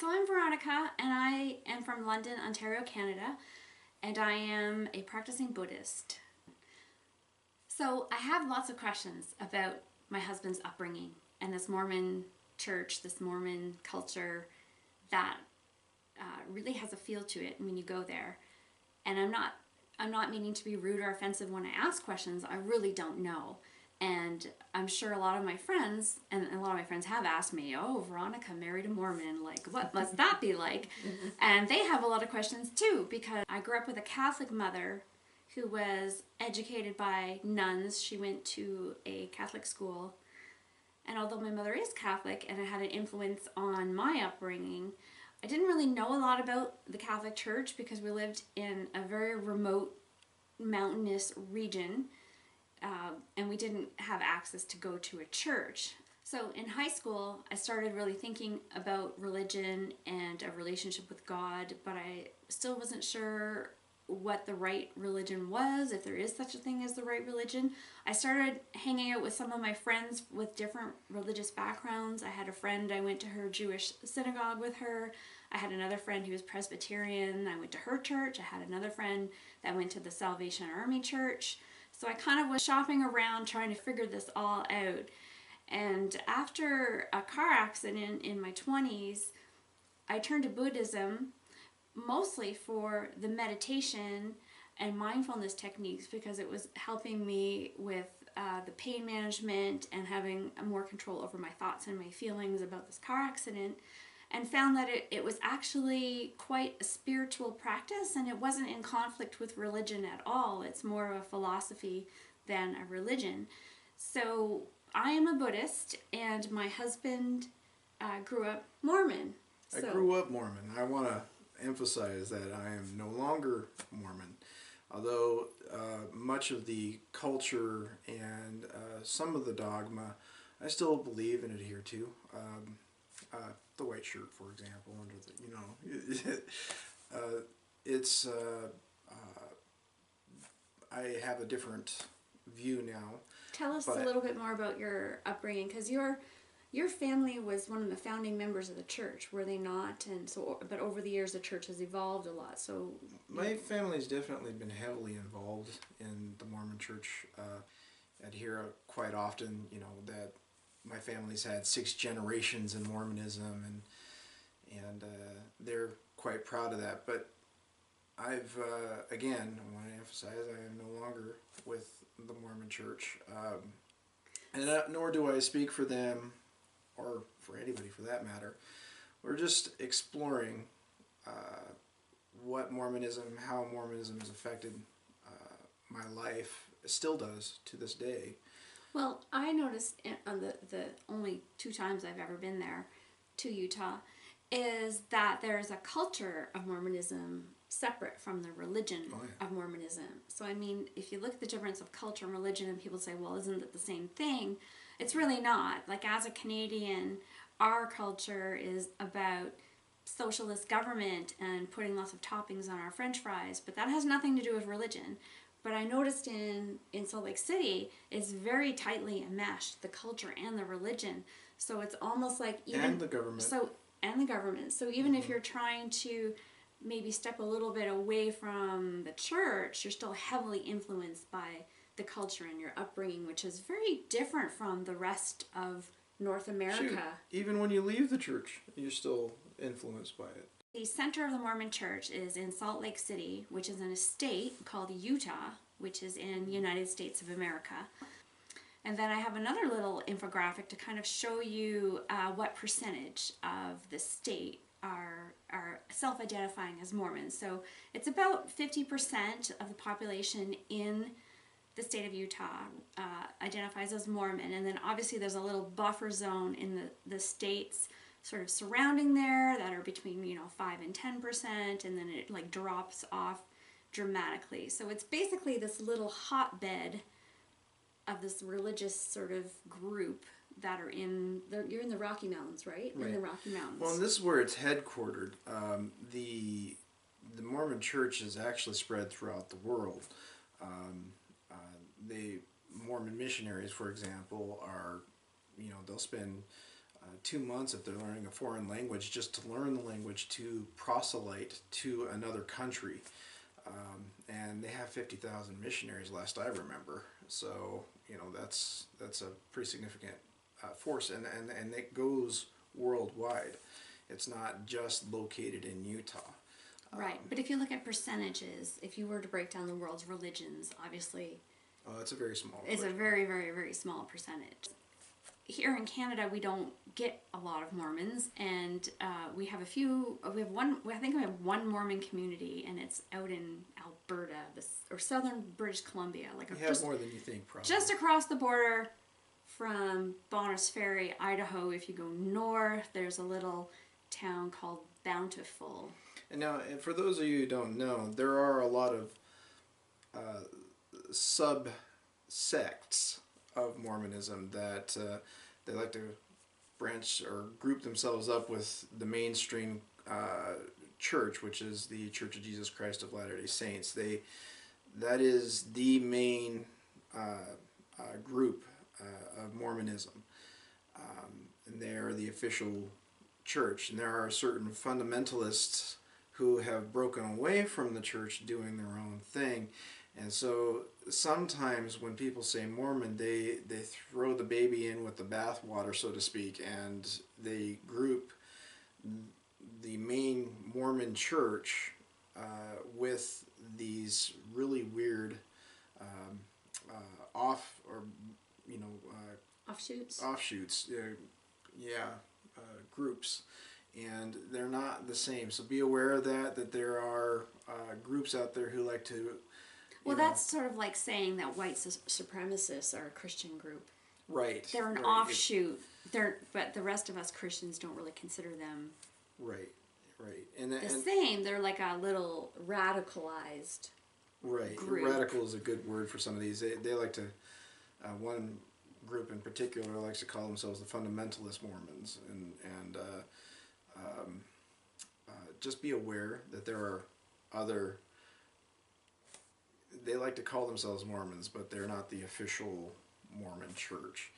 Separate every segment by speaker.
Speaker 1: So I'm Veronica, and I am from London, Ontario, Canada, and I am a practicing Buddhist. So I have lots of questions about my husband's upbringing and this Mormon church, this Mormon culture that really has a feel to it when you go there. And I'm not meaning to be rude or offensive when I ask questions. I really don't know. And I'm sure a lot of my friends, and a lot of my friends have asked me, oh, Veronica married a Mormon, like, what must that be like? And they have a lot of questions too, because I grew up with a Catholic mother who was educated by nuns. She went to a Catholic school. And although my mother is Catholic and it had an influence on my upbringing, I didn't really know a lot about the Catholic Church because we lived in a very remote mountainous region. And we didn't have access to go to a church. So in high school, I started really thinking about religion and a relationship with God, but I still wasn't sure what the right religion was, if there is such a thing as the right religion. I started hanging out with some of my friends with different religious backgrounds. I had a friend, I went to her Jewish synagogue with her. I had another friend who was Presbyterian. I went to her church. I had another friend that went to the Salvation Army Church. So I kind of was shopping around trying to figure this all out. And after a car accident in my 20s, I turned to Buddhism mostly for the meditation and mindfulness techniques because it was helping me with the pain management and having more control over my thoughts and my feelings about this car accident. And found that it was actually quite a spiritual practice, and it wasn't in conflict with religion at all. It's more of a philosophy than a religion. So I am a Buddhist, and my husband grew up Mormon.
Speaker 2: I grew up Mormon. I want to emphasize that I am no longer Mormon, although much of the culture and some of the dogma I still believe and adhere to. The white shirt, for example, under the, it's I have a different view now.
Speaker 1: Tell us a little bit more about your upbringing, because your family was one of the founding members of the church, were they not? And so, but over the years, the church has evolved a lot. So
Speaker 2: my family's definitely been heavily involved in the Mormon church. I'd hear quite often, that my family's had 6 generations in Mormonism, and they're quite proud of that. But I've, again, I want to emphasize, I am no longer with the Mormon Church, and nor do I speak for them, or for anybody for that matter. We're just exploring what Mormonism, how Mormonism has affected my life, it still does to this day.
Speaker 1: Well, I noticed on the only 2 times I've ever been there to Utah is that there's a culture of Mormonism separate from the religion of Mormonism. So I mean, if you look at the difference of culture and religion and people say, well, isn't it the same thing? It's really not. Like, as a Canadian, our culture is about socialist government and putting lots of toppings on our French fries, but that has nothing to do with religion. But I noticed in Salt Lake City, it's very tightly enmeshed, the culture and the religion. So it's almost like even...
Speaker 2: And the government.
Speaker 1: So even if you're trying to maybe step a little bit away from the church, you're still heavily influenced by the culture and your upbringing, which is very different from the rest of North America.
Speaker 2: Shoot, even when you leave the church, you're still influenced by it.
Speaker 1: The center of the Mormon Church is in Salt Lake City, which is in a state called Utah, which is in the United States of America. And then I have another little infographic to kind of show you what percentage of the state are self-identifying as Mormons. So it's about 50% of the population in the state of Utah identifies as Mormon. And then obviously there's a little buffer zone in the states sort of surrounding there that are between 5 and 10%, and then it like drops off dramatically. So it's basically this little hotbed of this religious sort of group that are you're in the Rocky Mountains, right?
Speaker 2: Right.
Speaker 1: In the Rocky Mountains.
Speaker 2: Well, and this is where it's headquartered. The Mormon Church is actually spread throughout the world. The Mormon Missionaries, for example, are, they'll spend 2 months if they're learning a foreign language, just to learn the language to proselyte to another country. And they have 50,000 missionaries last I remember. So, that's a pretty significant force, and it goes worldwide. It's not just located in Utah.
Speaker 1: Right, but if you look at percentages, if you were to break down the world's religions, obviously...
Speaker 2: Oh, it's a very small
Speaker 1: It's
Speaker 2: portion.
Speaker 1: a very, very, very small percentage. Here in Canada, we don't get a lot of Mormons, and we have one, I think we have one Mormon community, and it's out in Alberta, or southern British Columbia.
Speaker 2: You have more than you think, probably.
Speaker 1: Just across the border from Bonners Ferry, Idaho. If you go north, there's a little town called Bountiful.
Speaker 2: And now, for those of you who don't know, there are a lot of sub-sects of Mormonism that they like to branch or group themselves up with the mainstream church, which is the Church of Jesus Christ of Latter-day Saints. That is the main group of Mormonism, and they are the official church. And there are certain fundamentalists who have broken away from the church doing their own thing. And so sometimes when people say Mormon, they throw the baby in with the bathwater, so to speak, and they group the main Mormon church with these really weird offshoots, groups. And they're not the same. So be aware of that there are groups out there who like to...
Speaker 1: Well, that's sort of like saying that white supremacists are a Christian group.
Speaker 2: Right.
Speaker 1: They're an offshoot. But the rest of us Christians don't really consider them...
Speaker 2: Right.
Speaker 1: same. They're like a little radicalized group.
Speaker 2: Radical is a good word for some of these. They like to... one group in particular likes to call themselves the Fundamentalist Mormons. And just be aware that there are other... They like to call themselves Mormons, but they're not the official Mormon church.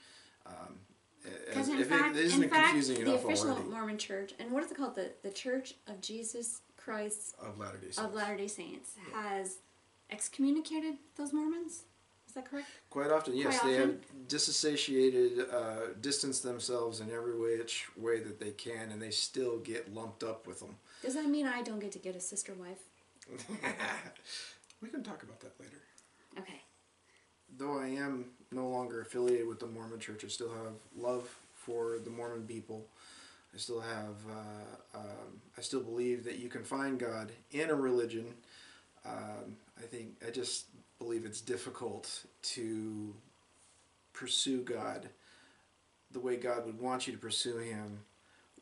Speaker 1: Because in fact, the official Mormon church, and what is it called? The Church of Jesus Christ
Speaker 2: of Latter-day Saints,
Speaker 1: has excommunicated those Mormons? Is that correct?
Speaker 2: Quite often, yes. They have disassociated, distanced themselves in every way that they can, and they still get lumped up with them.
Speaker 1: Does that mean I don't get to get a sister wife?
Speaker 2: We can talk about that later.
Speaker 1: Okay.
Speaker 2: Though I am no longer affiliated with the Mormon Church, I still have love for the Mormon people. I still have, I still believe that you can find God in a religion. I just believe it's difficult to pursue God the way God would want you to pursue Him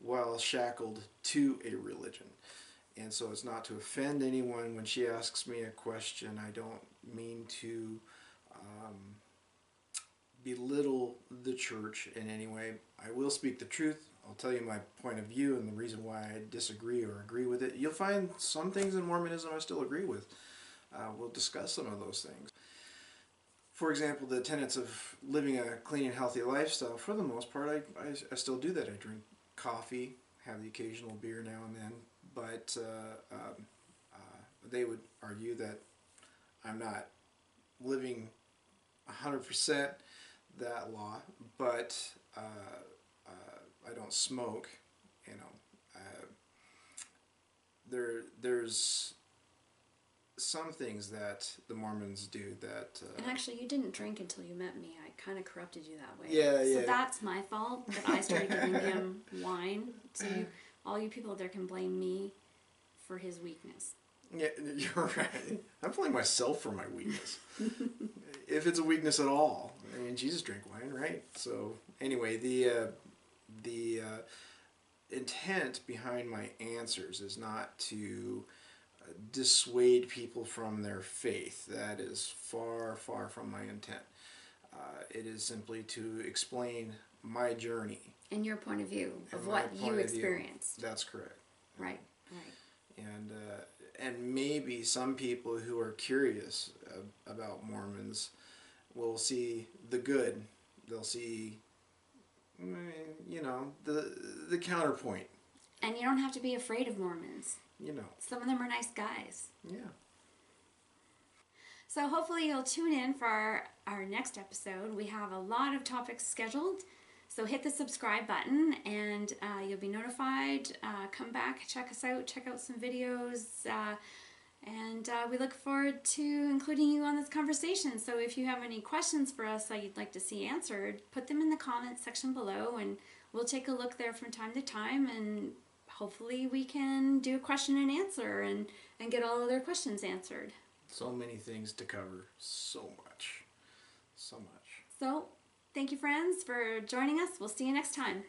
Speaker 2: while shackled to a religion. And so it's not to offend anyone. When she asks me a question, I don't mean to belittle the church in any way. I will speak the truth. I'll tell you my point of view and the reason why I disagree or agree with it. You'll find some things in Mormonism I still agree with. We'll discuss some of those things. For example, the tenets of living a clean and healthy lifestyle, for the most part, I still do that. I drink coffee, have the occasional beer now and then. But they would argue that I'm not living 100% that law, but I don't smoke. There's some things that the Mormons do that...
Speaker 1: and actually, you didn't drink until you met me. I kind of corrupted you that way.
Speaker 2: Yeah.
Speaker 1: So that's my fault that I started giving him wine. So all you people out there can blame me for his weakness.
Speaker 2: Yeah, you're right. I blame myself for my weakness. If it's a weakness at all. I mean, Jesus drank wine, right? So, anyway, the intent behind my answers is not to dissuade people from their faith. That is far, far from my intent. It is simply to explain my journey.
Speaker 1: And your point of view of what you experienced.
Speaker 2: That's correct.
Speaker 1: Right.
Speaker 2: And maybe some people who are curious about Mormons will see the good. They'll see I mean, you know, the counterpoint.
Speaker 1: And you don't have to be afraid of Mormons.
Speaker 2: You know.
Speaker 1: Some of them are nice guys.
Speaker 2: Yeah.
Speaker 1: So hopefully you'll tune in for our next episode. We have a lot of topics scheduled. So hit the subscribe button and you'll be notified. Come back, check us out, check out some videos. And we look forward to including you on this conversation. So if you have any questions for us that you'd like to see answered, put them in the comments section below and we'll take a look there from time to time, and hopefully we can do a question and answer and get all of their questions answered.
Speaker 2: So many things to cover. So much. So much.
Speaker 1: So thank you, friends, for joining us. We'll see you next time.